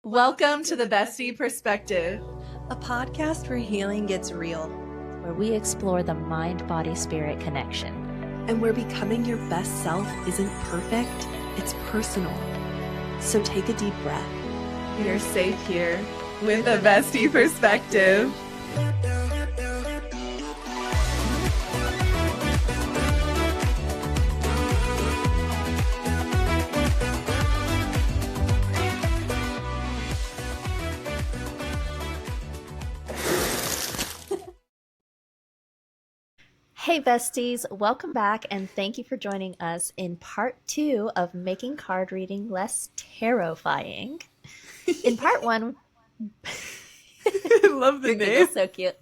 Welcome to the Bestie Perspective, a podcast where healing gets real, where we explore the mind-body-spirit connection, and where becoming your best self isn't perfect, it's personal. So take a deep breath. You're safe here with the Bestie Perspective. Hey besties, welcome back and thank you for joining us in part 2 of Making Card Reading Less Tarot-fying. In part 1... I love the name. So cute.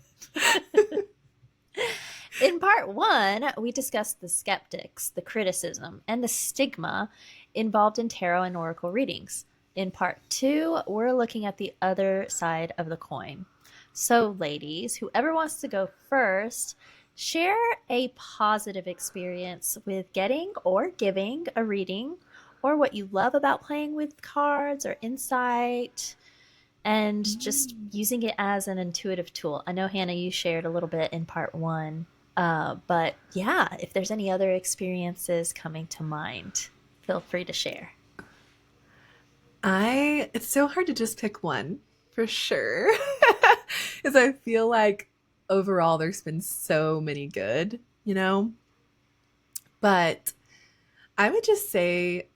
In part 1, we discussed the skeptics, the criticism, and the stigma involved in tarot and oracle readings. In part 2, we're looking at the other side of the coin. So ladies, whoever wants to go first, share a positive experience with getting or giving a reading, or what you love about playing with cards or insight, and just using it as an intuitive tool. I know, Hannah, you shared a little bit in part 1, but yeah, if there's any other experiences coming to mind, feel free to share. It's so hard to just pick one, for sure, because I feel like overall there's been so many good, but I would just say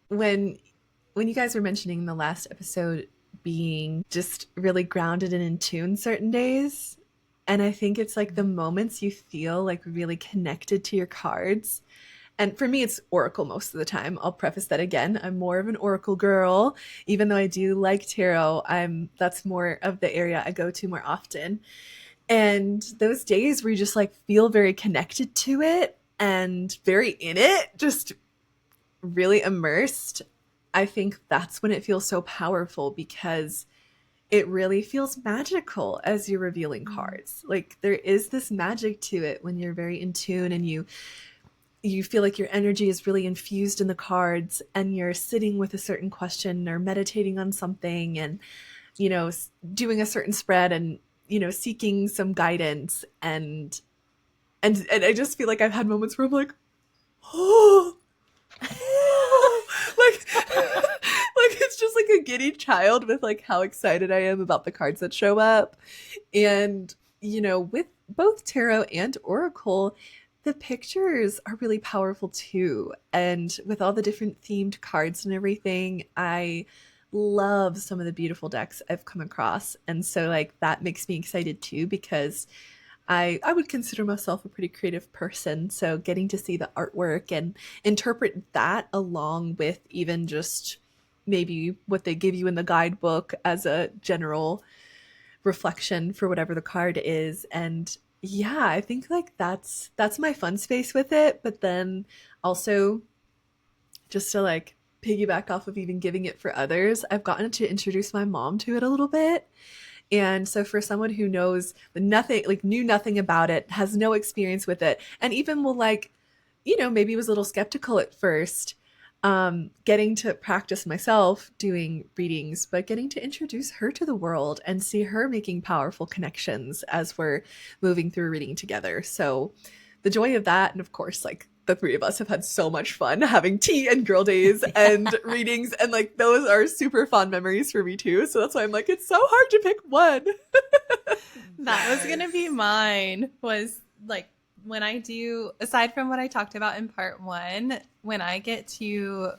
when you guys were mentioning the last episode being just really grounded and in tune certain days, and I think it's like the moments you feel like really connected to your cards. And for me, it's Oracle most of the time. I'll preface that again. I'm more of an Oracle girl, even though I do like tarot. That's more of the area I go to more often. And those days where you just like feel very connected to it and very in it, just really immersed, I think that's when it feels so powerful, because it really feels magical as you're revealing cards. Like there is this magic to it when you're very in tune and you feel like your energy is really infused in the cards, and you're sitting with a certain question or meditating on something and, doing a certain spread and, seeking some guidance. And I just feel like I've had moments where I'm like, oh, like it's just like a giddy child with like how excited I am about the cards that show up. And, with both tarot and oracle, the pictures are really powerful too. And with all the different themed cards and everything, I love some of the beautiful decks I've come across. And so like that makes me excited too, because I would consider myself a pretty creative person. So getting to see the artwork and interpret that along with even just maybe what they give you in the guidebook as a general reflection for whatever the card is. And yeah, I think like that's my fun space with it. But then also, just to like piggyback off of even giving it for others, I've gotten to introduce my mom to it a little bit. And so for someone who knows nothing, like knew nothing about it, has no experience with it, and even will like, maybe was a little skeptical at first, getting to practice myself doing readings, but getting to introduce her to the world and see her making powerful connections as we're moving through reading together. So the joy of that, and of course, like the three of us have had so much fun having tea and girl days and readings, and like those are super fond memories for me too. So that's why I'm like, it's so hard to pick one. That was gonna be mine, was like when I do, aside from what I talked about in part 1, when I get to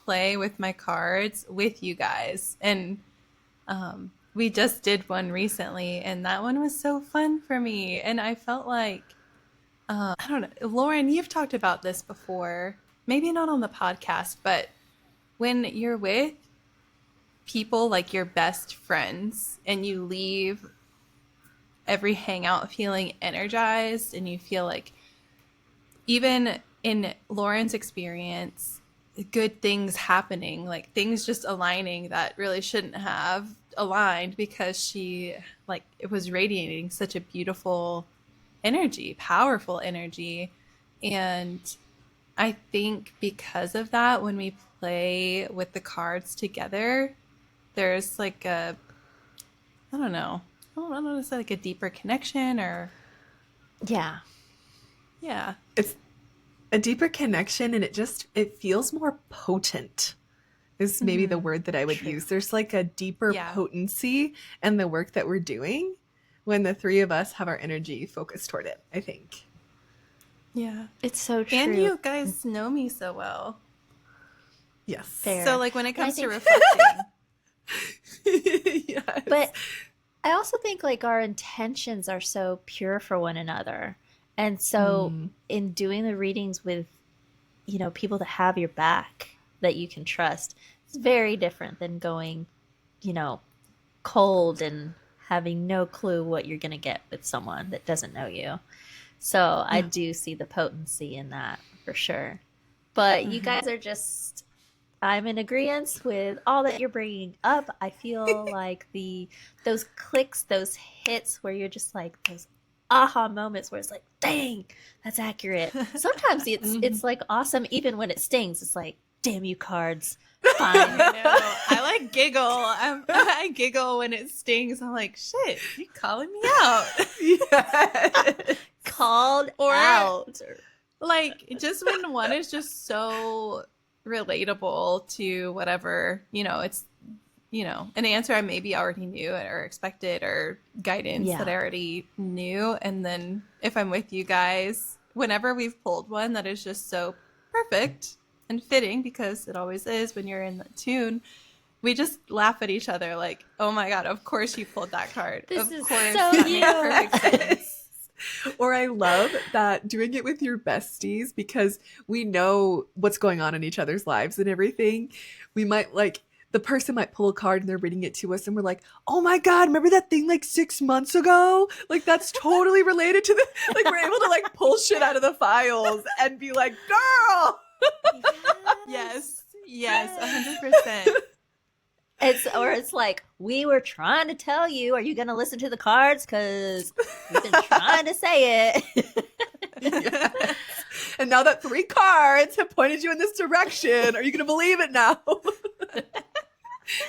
play with my cards with you guys. And we just did one recently, and that one was so fun for me. And I felt like, I don't know, Lauren, you've talked about this before, maybe not on the podcast, but when you're with people like your best friends and you leave every hangout feeling energized, and you feel like, even in Lauren's experience, good things happening, like things just aligning that really shouldn't have aligned, because she like it was radiating such a beautiful energy, powerful energy. And I think because of that, when we play with the cards together, there's like a, I don't know. I don't know if it's like a deeper connection or, Yeah. yeah. It's a deeper connection, and it feels more potent is maybe the word that I would True. use. There's like a deeper Yeah. potency in the work that we're doing when the three of us have our energy focused toward it, I think. Yeah. It's so true. And you guys know me so well. Yes. Fair. So like when it And I comes to think- reflecting, Yes. But I also think like our intentions are so pure for one another. And so in doing the readings with, you know, people that have your back that you can trust, it's very different than going, you know, cold and having no clue what you're going to get with someone that doesn't know you. So I do see the potency in that for sure. But you guys are just, I'm in agreement with all that you're bringing up. I feel like those clicks, those hits where you're just like those aha moments where it's like, dang, that's accurate. Sometimes it's like awesome even when it stings. It's like, damn you cards. Fine. I know. I like giggle. I giggle when it stings. I'm like, shit, you calling me out. Yes. Called Or- out. Like, just when one is just so relatable to whatever, you know, it's, you know, an answer I maybe already knew or expected or guidance Yeah. that I already knew. And then if I'm with you guys, whenever we've pulled one that is just so perfect and fitting, because it always is when you're in the tune, we just laugh at each other like, oh my God, of course you pulled that card. This of is course, so that you. makes perfect sense. Or I love that doing it with your besties because we know what's going on in each other's lives and everything. We might like the person might pull a card and they're reading it to us and we're like, oh my God, remember that thing like 6 months ago? Like that's totally related to the like we're able to like pull shit out of the files and be like, girl. Yes, 100%. It's like, we were trying to tell you, are you going to listen to the cards? Because we've been trying to say it. Yes. And now that 3 cards have pointed you in this direction, are you going to believe it now?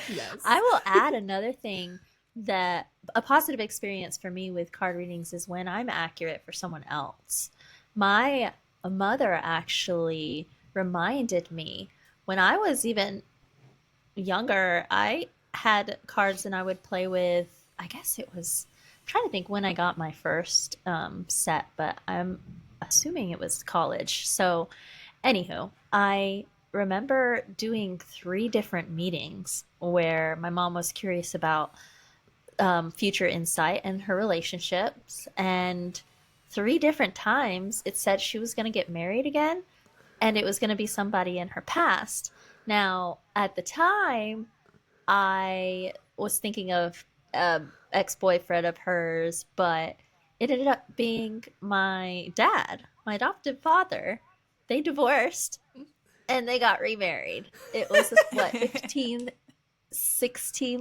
Yes. I will add another thing that a positive experience for me with card readings is when I'm accurate for someone else. My mother actually reminded me when I was even younger, I had cards and I would play with, I guess it was, I'm trying to think when I got my first set, but I'm assuming it was college. So anywho, I remember doing 3 different meetings where my mom was curious about future insight and her relationships, and 3 different times it said she was going to get married again and it was going to be somebody in her past. Now, at the time, I was thinking of an ex-boyfriend of hers, but it ended up being my dad, my adoptive father. They divorced and they got remarried. It was what, 15 or 16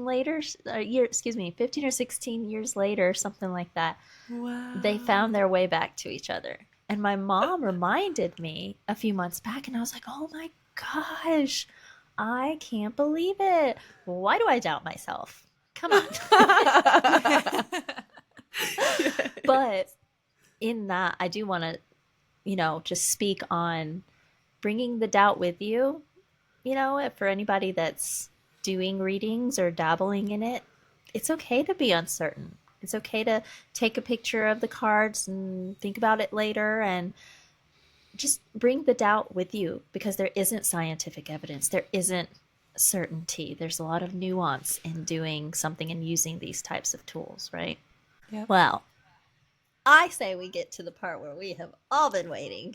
years later, something like that. Wow. They found their way back to each other. And my mom reminded me a few months back, and I was like, oh my gosh, I can't believe it. Why do I doubt myself? Come on. But in that, I do want to, you know, just speak on bringing the doubt with you, you know, for anybody that's doing readings or dabbling in it. It's okay to be uncertain. It's okay to take a picture of the cards and think about it later and just bring the doubt with you, because there isn't scientific evidence. There isn't certainty. There's a lot of nuance in doing something and using these types of tools, right? Yep. Well, I say we get to the part where we have all been waiting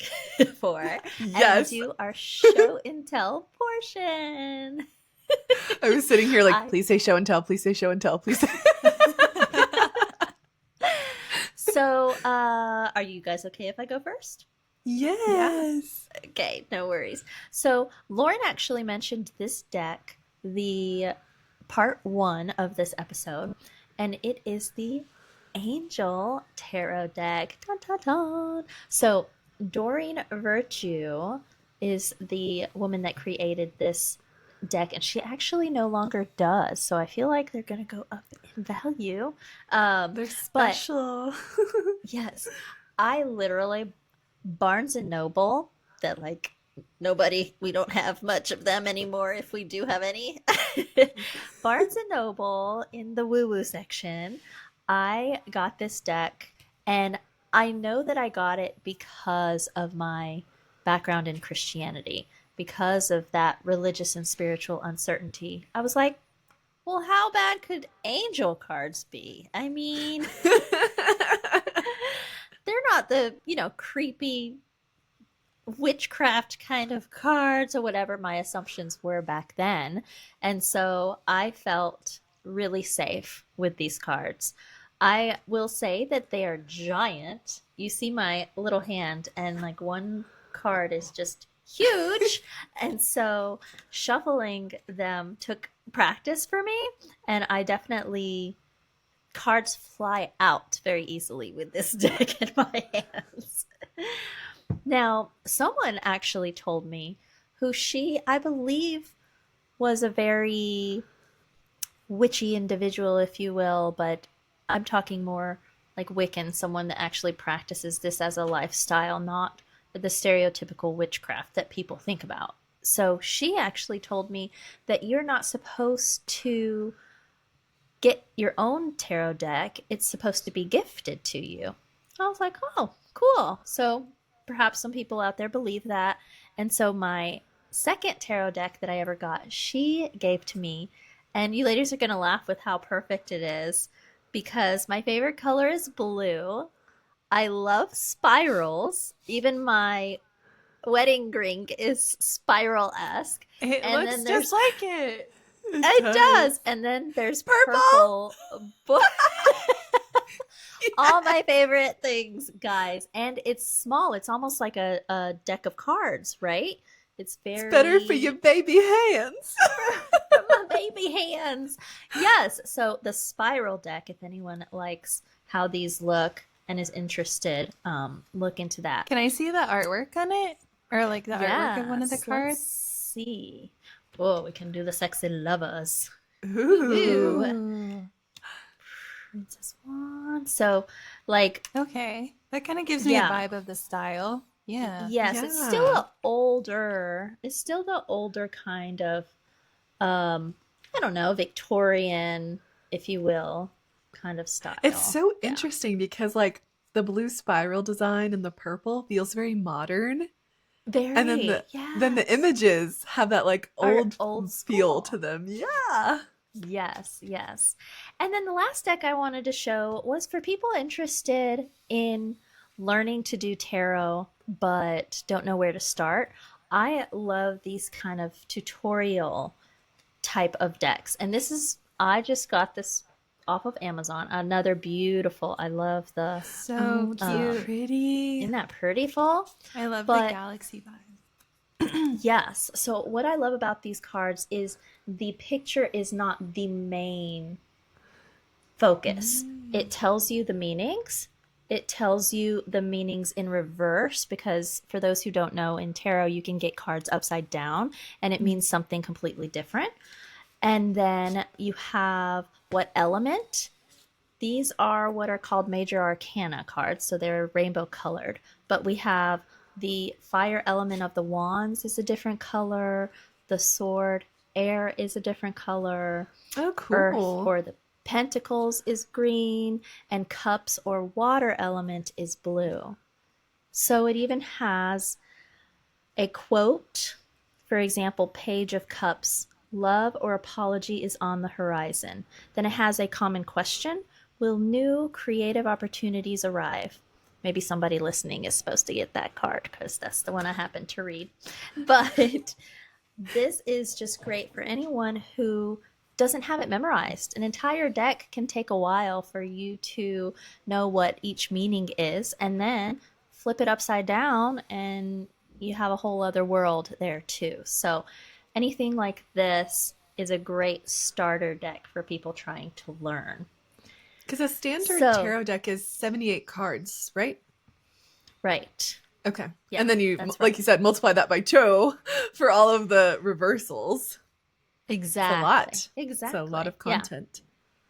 for. Yes. And do our show and tell portion. I was sitting here like, I- please say show and tell, please say show and tell, please say. So, are you guys okay if I go first? Yes. Okay, no worries. So, Lauren actually mentioned this deck, the part 1 of this episode, and it is the Angel Tarot deck. Dun, dun, dun. So, Doreen Virtue is the woman that created this deck, and she actually no longer does. So I feel like they're going to go up in value. They're But special. yes, I literally Barnes and Noble that like nobody we don't have much of them anymore if we do have any. Barnes and Noble in the woo woo section. I got this deck and I know that I got it because of my background in Christianity, because of that religious and spiritual uncertainty. I was like, well, how bad could angel cards be? I mean, they're not the, creepy witchcraft kind of cards or whatever my assumptions were back then. And so I felt really safe with these cards. I will say that they are giant. You see my little hand, and like one card is just huge. And so shuffling them took practice for me. And I definitely, cards fly out very easily with this deck in my hands. Now, someone actually told me who I believe, was a very witchy individual, if you will, but I'm talking more like Wiccan, someone that actually practices this as a lifestyle, not the stereotypical witchcraft that people think about. So she actually told me that you're not supposed to get your own tarot deck. It's supposed to be gifted to you. I was like, oh, cool. So perhaps some people out there believe that. And so my second tarot deck that I ever got, she gave to me. And you ladies are going to laugh with how perfect it is, because my favorite color is blue. I love spirals. Even my wedding ring is spiral-esque. It And looks then just like it. it does. And then there's purple. All my favorite things, guys. And it's small. It's almost like a deck of cards, right? It's very... It's better for your baby hands. my baby hands. Yes. So the spiral deck, if anyone likes how these look and is interested, look into that. Can I see the artwork on it? Or like the artwork of one of the Yes, cards? let's see. Oh, we can do the sexy lovers. Ooh. Princess Wand. So, like, Okay. That kind of gives me Yeah. a vibe of the style. Yeah. yes, it's Yeah. still the older kind of, I don't know, Victorian, if you will, kind of style. It's so Yeah. interesting because like the blue spiral design and the purple feels very modern. Very, And then the images have that like Are old old feel school. to them. Yeah. Yes, yes. And then the last deck I wanted to show was for people interested in learning to do tarot but don't know where to start. I love these kind of tutorial type of decks. And I just got this off of Amazon. Another beautiful. I love the, So cute. Pretty. isn't that pretty full? I love but- the galaxy vibe. Yes. So what I love about these cards is the picture is not the main focus. It tells you the meanings. It tells you the meanings in reverse, because for those who don't know, in tarot you can get cards upside down and it means something completely different. And then you have what element. These are what are called major arcana cards, so they're rainbow colored. But we have the fire element of the wands is a different color. The sword, air, is a different color. Oh, cool. Earth or the pentacles is green, and cups or water element is blue. So it even has a quote, for example, Page of Cups, love or apology is on the horizon. Then it has a common question, will new creative opportunities arrive? Maybe somebody listening is supposed to get that card because that's the one I happen to read. But this is just great for anyone who doesn't have it memorized. An entire deck can take a while for you to know what each meaning is, and then flip it upside down and you have a whole other world there too. So anything like this is a great starter deck for people trying to learn. Because a standard So- tarot deck is 78 cards, right? Right. Okay. Yeah, And then you, that's like right. you said, multiply that by 2 for all of the reversals. Exactly. It's a lot. Exactly. It's a lot of content.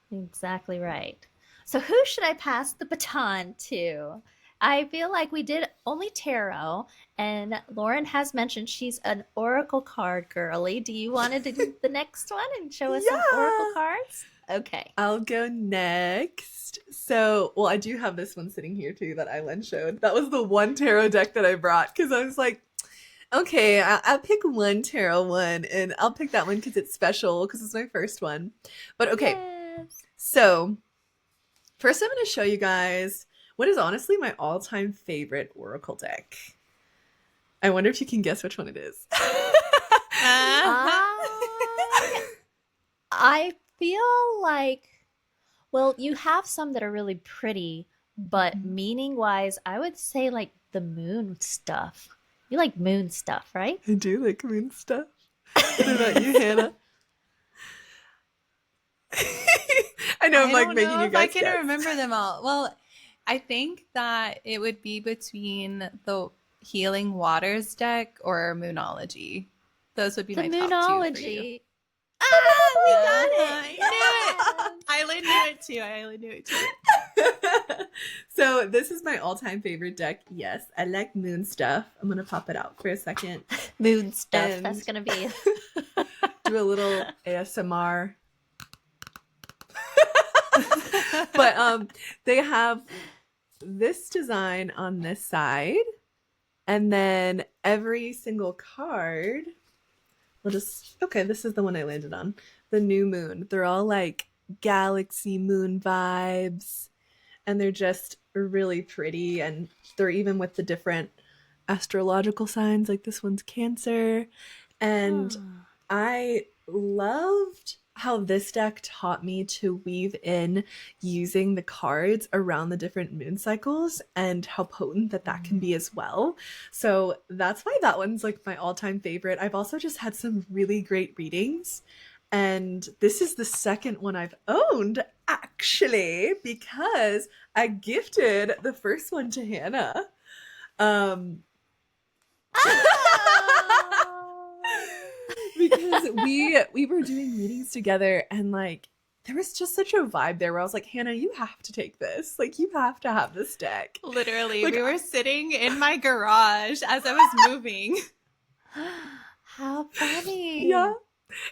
Yeah, exactly right. So who should I pass the baton to? I feel like we did only tarot, and Lauren has mentioned she's an oracle card girly. Do you want to do the next one and show us some oracle Yeah. cards? Okay. I'll go next. So, well, I do have this one sitting here too that Eileen showed. That was the one tarot deck that I brought because I was like, okay, I'll pick one tarot one and I'll pick that one because it's special because it's my first one. But okay, Yes. so first I'm going to show you guys what is honestly my all-time favorite oracle deck. I wonder if you can guess which one it is. I feel like, well, you have some that are really pretty, but meaning wise, I would say like the moon stuff. You like moon stuff, right? I do like moon stuff. What about you, Hannah? I know I'm like don't making know you if guys I can guess. remember them all. Well, I think that it would be between the Healing Waters deck or Moonology. Those would be The my top two for you. moonology. Ah, we got I it. knew it. Eileen knew it too. Eileen knew it too. So this is my all-time favorite deck. Yes, I like moon stuff. I'm gonna pop it out for a second. Moon stuff. And- That's gonna be. Do a little ASMR. But they have this design on this side, and then every single card we'll just, okay, this is the one I landed on. The new moon. They're all like galaxy moon vibes, and they're just really pretty, and they're even with the different astrological signs, like this one's Cancer. And I loved how this deck taught me to weave in using the cards around the different moon cycles and how potent that can be as well. So that's why that one's like my all-time favorite. I've also just had some really great readings, and this is the second one I've owned actually because I gifted the first one to Hannah. Because we were doing readings together, and like there was just such a vibe there where I was like, Hannah, you have to take this. Like, you have to have this deck. Literally, Like, we were sitting in my garage as I was moving. How funny. Yeah.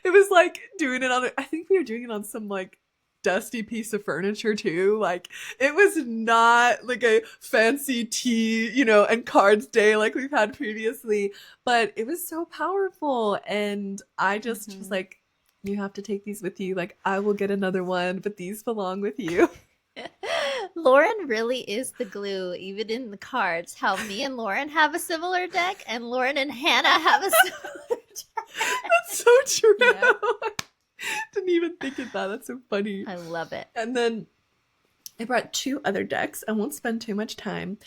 It was like doing it on I think we were doing it on some like dusty piece of furniture too. Like, it was not like a fancy tea, and cards day like we've had previously, but it was so powerful, and I just was like, you have to take these with you. Like, I will get another one, but these belong with you. Lauren really is the glue, even in the cards. How me and Lauren have a similar deck, and Lauren and Hannah have a similar deck. That's so true. Yeah. Didn't even think of that. That's so funny. I love it. And then I brought two other decks. I won't spend too much time.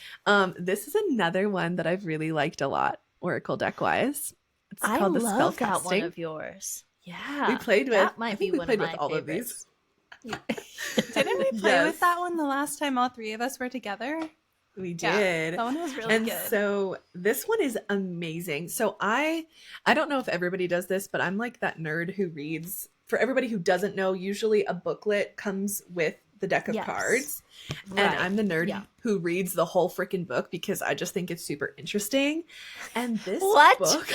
This is another one that I've really liked a lot, Oracle deck wise. It's I called the love that one Spellcasting. of yours. Yeah, We played with. that might I be think we one played of with my all favorites. of these. Didn't we play Yes. with that one the last time all three of us were together? We Yeah, did. that one was really And good. so this one is amazing. So I don't know if everybody does this, but I'm like that nerd who reads. For everybody who doesn't know, usually a booklet comes with the deck of Yes. cards. Right. And I'm the nerd Yeah. who reads the whole freaking book because I just think it's super interesting. And this What? book,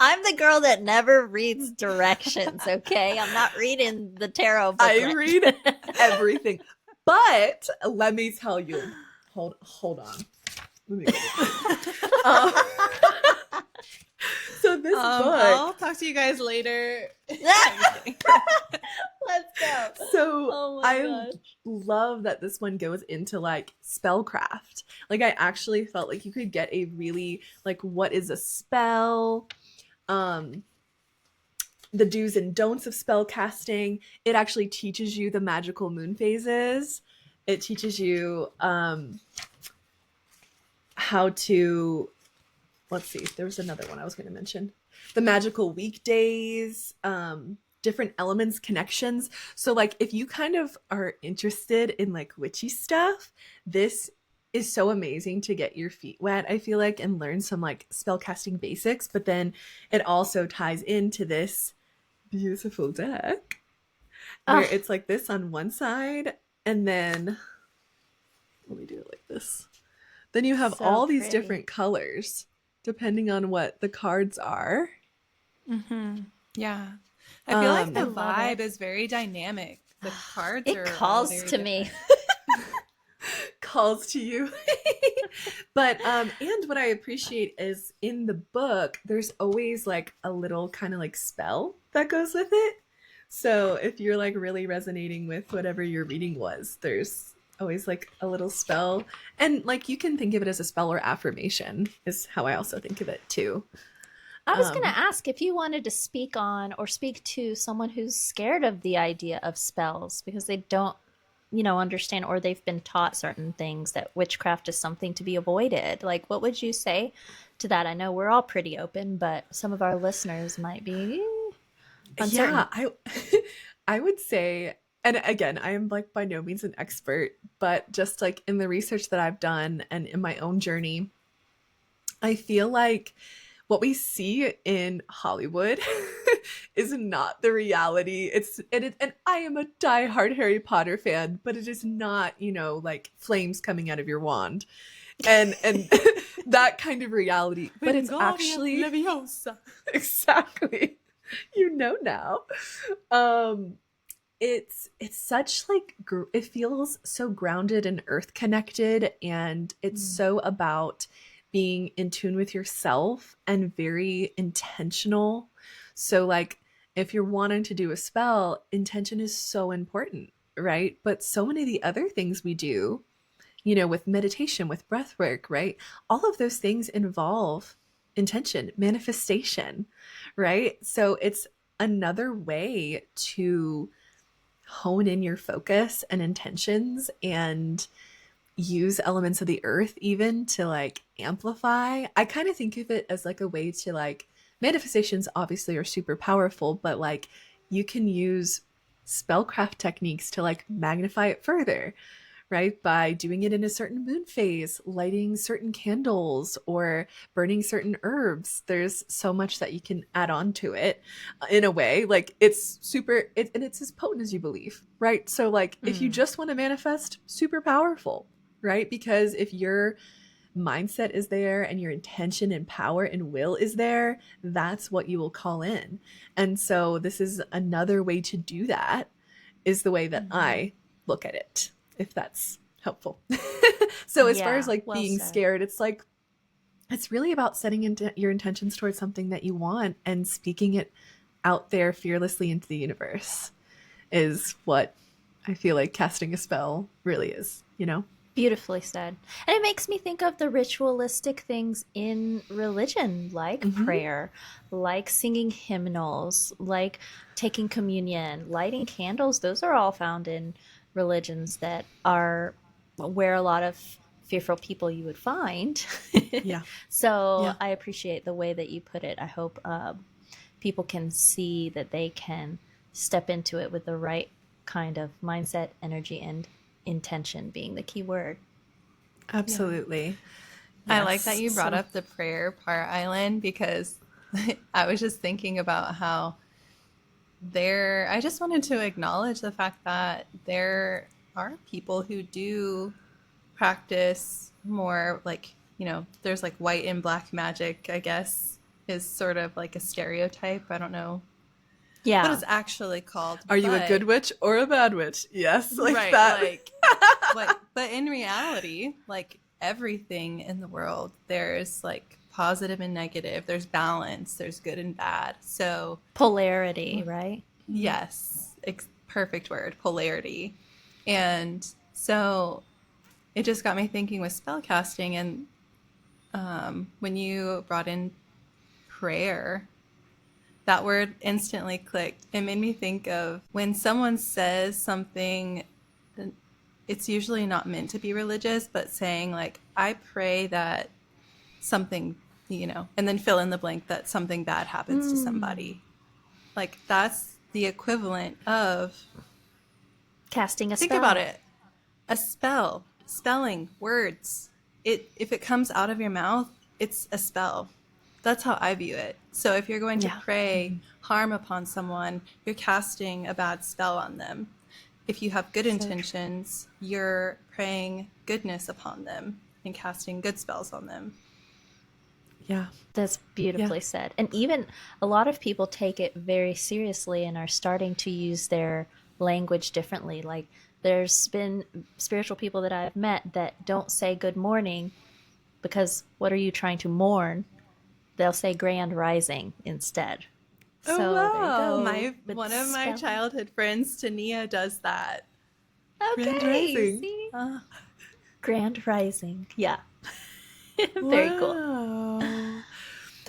I'm the girl that never reads directions, okay? I'm not reading the tarot booklet. I read everything. But let me tell you, hold on. Let me get it. So this book. I'll talk to you guys later. Let's go. So Oh my I gosh. love that this one goes into like spellcraft. Like, I actually felt like you could get a really like, what is a spell? The do's and don'ts of spell casting. It actually teaches you the magical moon phases. It teaches you how to, let's see, there was another one I was going to mention. The magical weekdays, different elements, connections. So like, if you kind of are interested in like witchy stuff, this is so amazing to get your feet wet, I feel like, and learn some like spellcasting basics, but then it also ties into this beautiful deck where Oh, it's like this on one side, and then let me do it like this. Then you have so all these pretty. different colors depending on what the cards are. Mm-hmm. Yeah. I feel like I the love vibe it. is very dynamic. The cards It are all calls very to me. different. Calls to you. But and what I appreciate is in the book there's always like a little kind of like spell that goes with it. So if you're like really resonating with whatever your reading was, there's always like a little spell, and like you can think of it as a spell or affirmation is how I also think of it too. I was going um to ask if you wanted to speak on or speak to someone who's scared of the idea of spells because they don't, understand, or they've been taught certain things that witchcraft is something to be avoided. Like, what would you say to that? I know we're all pretty open, but some of our listeners might be uncertain. yeah, I I would say, and again, I am like by no means an expert, but just like in the research that I've done and in my own journey, I feel like what we see in Hollywood is not the reality. And I am a diehard Harry Potter fan, but it is not, like flames coming out of your wand and that kind of reality. But it's Wingardium actually Leviosa. exactly, now. Um it's such like it feels so grounded and earth connected, and it's so about being in tune with yourself and very intentional. So like if you're wanting to do a spell, intention is so important, right? But so many of the other things we do, with meditation, with breath work, right? All of those things involve intention, manifestation, right? So it's another way to hone in your focus and intentions and use elements of the earth even to like amplify. I kind of think of it as like a way to like manifestations obviously are super powerful, but like you can use spellcraft techniques to like magnify it further, right? By doing it in a certain moon phase, lighting certain candles, or burning certain herbs. There's so much that you can add on to it in a way. Like it's and it's as potent as you believe, right? So, like, if you just want to manifest, super powerful, right? Because if your mindset is there and your intention and power and will is there, that's what you will call in. And so, this is another way to do that, is the way that I look at it, if that's helpful. So as far as Yeah, like well being said. scared, it's like it's really about setting into your intentions towards something that you want and speaking it out there fearlessly into the universe is what I feel like casting a spell really is. Beautifully said. And it makes me think of the ritualistic things in religion, like Mm-hmm. prayer, like singing hymnals, like taking communion, lighting candles. Those are all found in religions that are where a lot of fearful people you would find. Yeah. So Yeah. I appreciate the way that you put it. I hope people can see that they can step into it with the right kind of mindset, energy, and intention being the key word. Yeah. Absolutely. I like that Yes. you brought So up the prayer part, Island, because I was just thinking about how I just wanted to acknowledge the fact that there are people who do practice more like, there's like white and black magic, I guess, is sort of like a stereotype. I don't know what Yeah. it's actually called, are you a but good witch or a bad witch? Yes, like right, that. but in reality, like everything in the world, there's like positive and negative, there's balance, there's good and bad. So Polarity, right? yes, perfect word, polarity. And so it just got me thinking with spellcasting, and when you brought in prayer, that word instantly clicked. It made me think of when someone says something, it's usually not meant to be religious, but saying like, I pray that something, and then fill in the blank that something bad happens to somebody. Like that's the equivalent of, Casting a think spell. about it, a spell. spelling, words. If it comes out of your mouth, it's a spell. That's how I view it. So if you're going to pray harm upon someone, you're casting a bad spell on them. If you have good intentions, you're praying goodness upon them and casting good spells on them. Yeah. That's beautifully said. And even a lot of people take it very seriously and are starting to use their language differently. Like there's been spiritual people that I've met that don't say good morning because what are you trying to mourn? They'll say grand rising instead. Oh, So wow. there you go. One of my childhood friends, Tania, does that. Okay. Grand rising. See? Grand rising. Yeah. Very cool. Wow.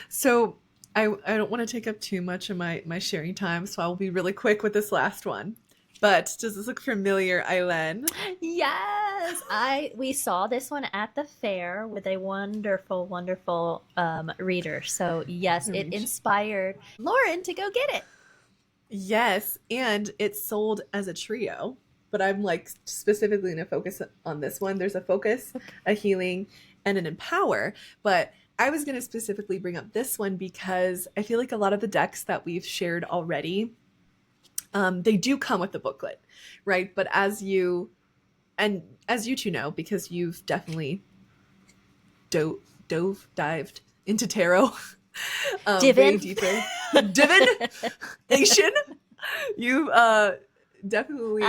So I don't want to take up too much of my sharing time, so I'll be really quick with this last one. But does this look familiar, Eileen? Yes, we saw this one at the fair with a wonderful, wonderful reader. So yes, it inspired Lauren to go get it. Yes, and it's sold as a trio, but I'm like specifically going to focus on this one. There's a focus, a healing, and an empower. But I was going to specifically bring up this one because I feel like a lot of the decks that we've shared already, they do come with the booklet, right? But as you two know, because you've definitely dived into tarot, very deeper, divination, you've definitely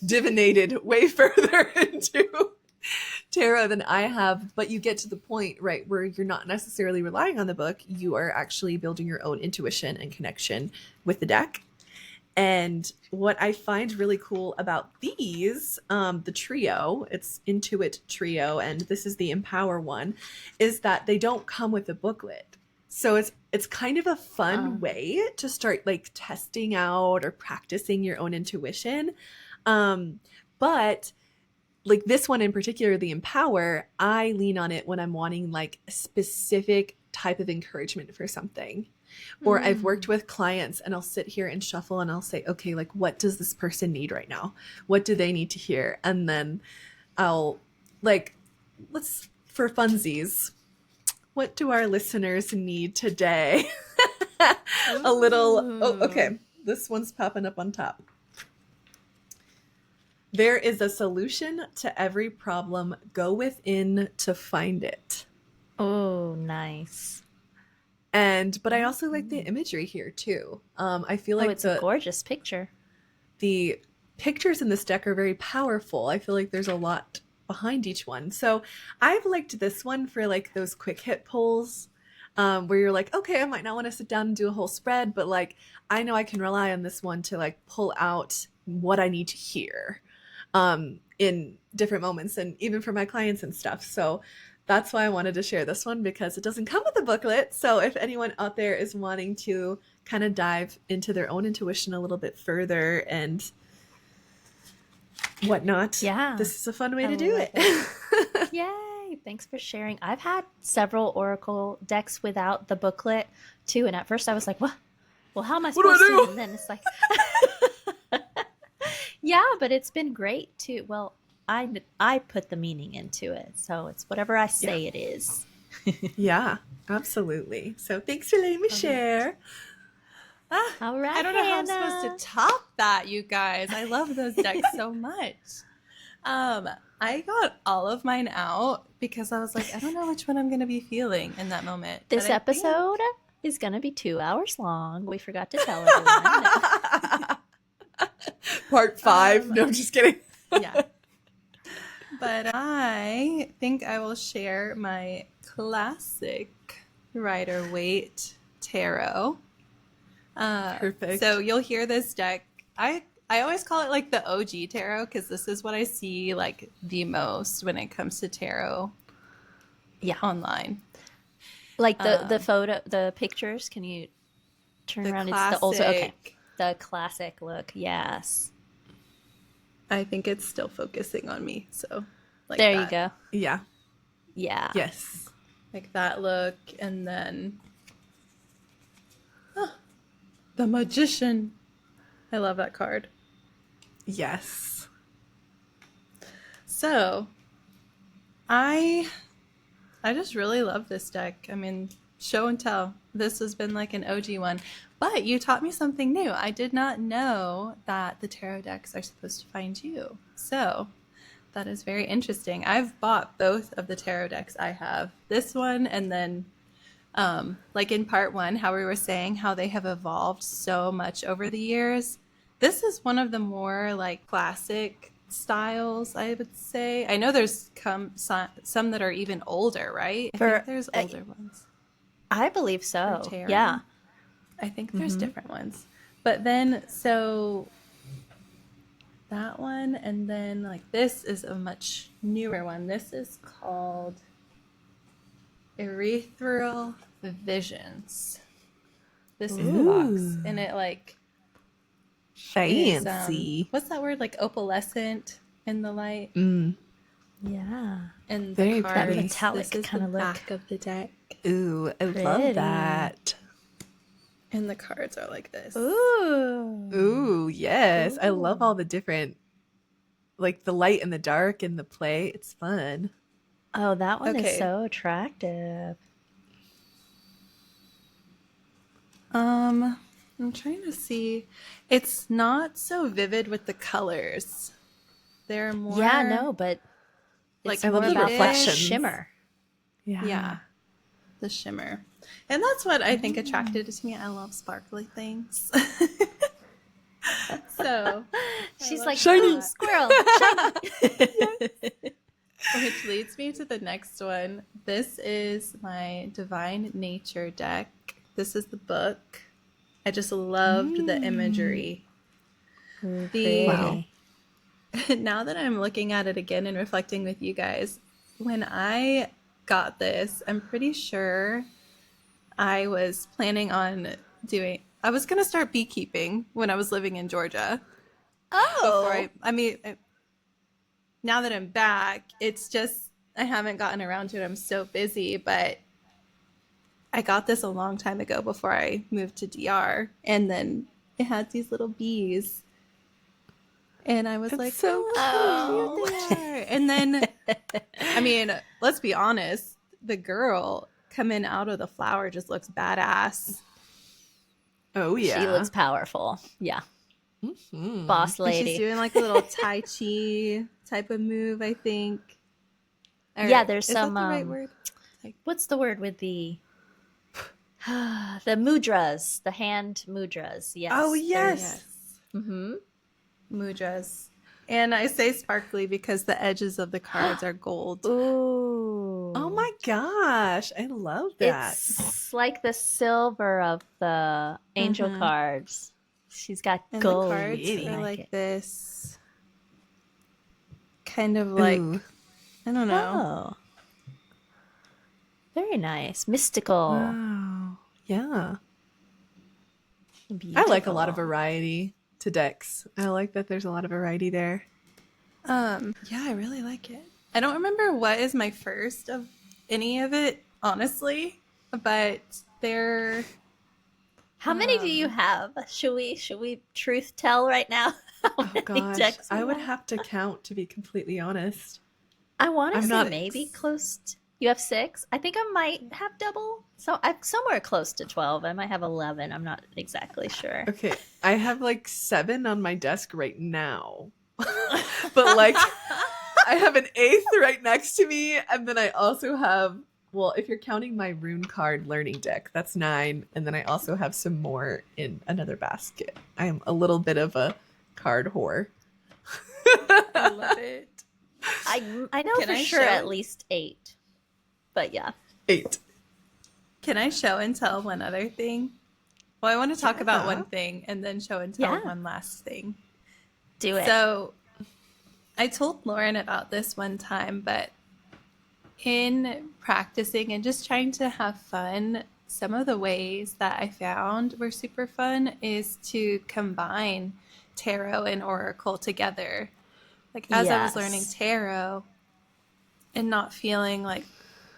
divinated way further into tarot than I have, but you get to the point, right, where you're not necessarily relying on the book. You are actually building your own intuition and connection with the deck. And what I find really cool about these, the trio, it's Intuit Trio, and this is the Empower one, is that they don't come with a booklet. So it's kind of a fun way to start like testing out or practicing your own intuition. But like this one in particular, the Empower, I lean on it when I'm wanting like a specific type of encouragement for something. Or I've worked with clients and I'll sit here and shuffle and I'll say, okay, like what does this person need right now? What do they need to hear? And then I'll like, let's, for funsies, what do our listeners need today? A little, oh, okay. This one's popping up on top. There is a solution to every problem. Go within to find it. Oh, nice. But I also like the imagery here too. I feel like it's a gorgeous picture. The pictures in this deck are very powerful. I feel like there's a lot behind each one. So I've liked this one for like those quick hit pulls, where you're like, okay, I might not want to sit down and do a whole spread, but like I know I can rely on this one to like pull out what I need to hear in different moments, and even for my clients and stuff. So that's why I wanted to share this one, because it doesn't come with a booklet. So if anyone out there is wanting to kind of dive into their own intuition a little bit further and whatnot, this is a fun way to do it. Yay! Thanks for sharing. I've had several Oracle decks without the booklet too, and at first I was like, "What? Well, how am I supposed to?" And then it's like, yeah, but it's been great too. Well, I put the meaning into it, so it's whatever I say it is. Yeah, absolutely. So thanks for letting me share. All right, I don't know how I'm supposed to top that, you guys. I love those decks so much. I got all of mine out because I was like, I don't know which one I'm going to be feeling in that moment. This episode is going to be 2 hours long. We forgot to tell everyone. Part 5. No, I'm just kidding. Yeah. But I think I will share my classic Rider-Waite tarot. Perfect. So you'll hear this deck. I always call it like the OG tarot because this is what I see like the most when it comes to tarot. Yeah, online. Like the photo, the pictures. Can you turn around? Classic, it's the also okay. The classic look. Yes. I think it's still focusing on me. So like there that. you go. Yeah. Yeah. Yes. Like that look, and then the Magician. I love that card. Yes. So So I just really love this deck. I mean, show and tell. This has been like an OG one. But you taught me something new. I did not know that the tarot decks are supposed to find you. So that is very interesting. I've bought both of the tarot decks I have. This one and then like in part one, how we were saying how they have evolved so much over the years. This is one of the more like classic styles, I would say. I know there's some that are even older, right? I think there's older ones. I believe so. For tarot. Yeah. I think there's different ones. But then, so that one, and then like this is a much newer one. This is called Ethereal Visions. This is the box. And it like Fancy. is, what's that word? Like opalescent in the light. Yeah. And Very the cards, pretty. Metallic this is kinda the look. back of the deck. Ooh, I Pretty. love that. And the cards are like this. Ooh. Ooh, yes. I love all the different, like the light and the dark and the play. It's fun. Oh, that one Okay. is so attractive. I'm trying to see. It's not so vivid with the colors. They're more Yeah, no, but like it's I love more the about that reflections. shimmer. Yeah, the shimmer. And that's what I think attracted it to me. I love sparkly things. So She's love like, Shiny. "Ooh, squirrel, shiny." which leads me to the next one. This is my Divine Nature deck. This is the book. I just loved the imagery. Ooh, The- Wow. Now that I'm looking at it again and reflecting with you guys, when I got this, I'm pretty sure I was planning on I was going to start beekeeping when I was living in Georgia. Oh, Now that I'm back, it's just, I haven't gotten around to it. I'm so busy, but I got this a long time ago before I moved to DR. And then it had these little bees. And I was That's like, so oh, how cute they are. And then, I mean, let's be honest, the girl coming out of the flower just looks badass. Oh, yeah. she looks powerful. Yeah, Mhm. boss And she's lady. doing like a little Tai Chi type of move, I think. Or, Yeah, there's is some, that the right word? What's the word with the the mudras, the hand mudras? Yes. Oh, there's- yes. Mm-hmm. Mudras. And I say sparkly because the edges of the cards are gold. Ooh. Oh my gosh. I love that. It's like the silver of the angel Mhm. cards. She's got And gold. the cards Pretty. are I like it. this. Kind of like, Ooh. I don't know. Oh. Very nice. Mystical. Wow. Yeah. I Beautiful. like a lot of variety to decks. I like that there's a lot of variety there. Yeah, I really like it. I don't remember what is my first of any of it, honestly, but they're How many do you have? Should we truth tell right now? How Oh many gosh. decks we I would have? have to count, to be completely honest. I want to I'm say not- maybe close. You have 6. I think I might have double. So I'm somewhere close to 12. I might have 11. I'm not exactly sure. Okay. I have like 7 on my desk right now. But like I have an 8th right next to me, and then I also have, well, if you're counting my rune card learning deck, that's 9, and then I also have some more in another basket. I am a little bit of a card whore. I love it. I know Can for I sure show? at least 8. But yeah. 8. Can I show and tell one other thing? Well, I want to talk about Yeah. one thing and then show and tell Yeah. one last thing. Do it. So I told Lauren about this one time, but in practicing and just trying to have fun, some of the ways that I found were super fun is to combine tarot and oracle together. Like as I was learning Yes. tarot and not feeling like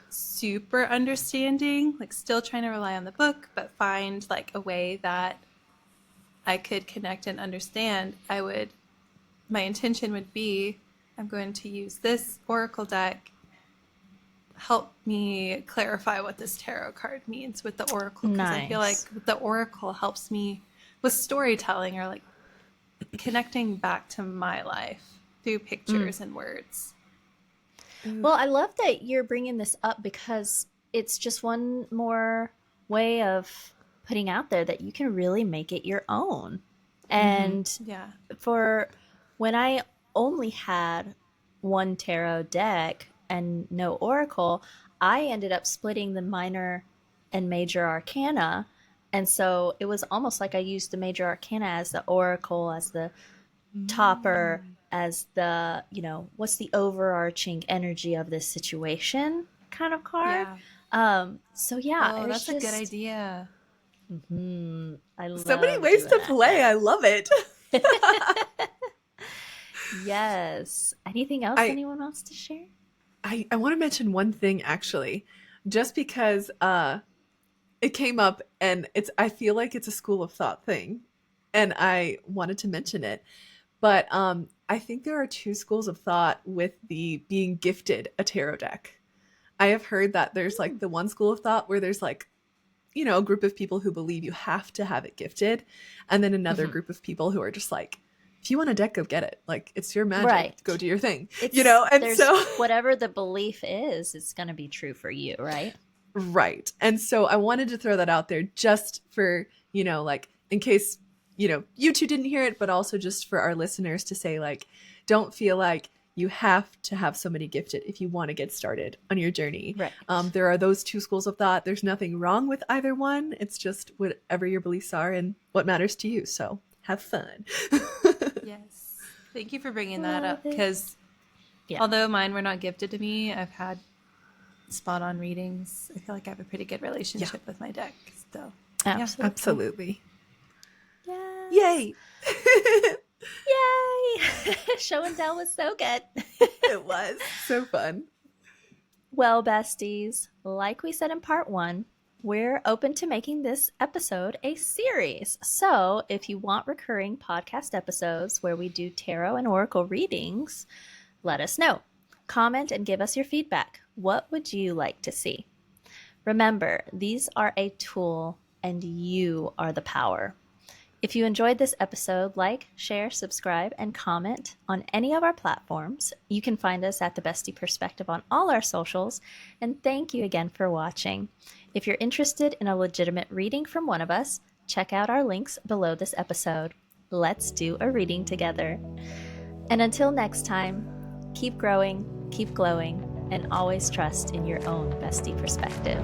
super understanding, like still trying to rely on the book, but find like a way that I could connect and understand, my intention would be I'm going to use this oracle deck. Help me clarify what this tarot card means with the oracle, because I feel like the oracle helps me with storytelling, or like connecting back to my life through pictures and words. Well, I love that you're bringing this up, because it's just one more way of putting out there that you can really make it your own. And Yeah. for when I only had one tarot deck and no oracle, I ended up splitting the minor and major arcana. And so it was almost like I used the major arcana as the oracle, as the topper, as the, you know, what's the overarching energy of this situation kind of card. So yeah, Oh, it was that's a good idea. I love So many ways to play. I love it. Yes. Anything else anyone wants to share? I want to mention one thing, actually, just because it came up, and I feel like it's a school of thought thing, and I wanted to mention it. But I think there are two schools of thought with the being gifted a tarot deck. I have heard that there's like the one school of thought where there's like, you know, a group of people who believe you have to have it gifted, and then another group of people who are just like, if you want a deck, go get it. Like, it's your magic. Right. Go do your thing. You know, and so whatever the belief is, it's going to be true for you, right? Right. And so I wanted to throw that out there just for, you know, like, in case, you know, you two didn't hear it, but also just for our listeners to say, like, don't feel like you have to have somebody gifted if you want to get started on your journey. Right. There are those two schools of thought. There's nothing wrong with either one. It's just whatever your beliefs are and what matters to you. So have fun. Yes. Thank you for bringing that up, because Yeah. although mine were not gifted to me, I've had spot on readings. I feel like I have a pretty good relationship with my deck still. Absolutely. Absolutely. Yes. Yay. Yay. Show and tell was so good. It was so fun. Well, besties, like we said in part 1, we're open to making this episode a series. So if you want recurring podcast episodes where we do tarot and oracle readings, let us know. Comment and give us your feedback. What would you like to see? Remember, these are a tool and you are the power. If you enjoyed this episode, like, share, subscribe, and comment on any of our platforms. You can find us at The Bestie Perspective on all our socials. And thank you again for watching. If you're interested in a legitimate reading from one of us, check out our links below this episode. Let's do a reading together. And until next time, keep growing, keep glowing, and always trust in your own bestie perspective.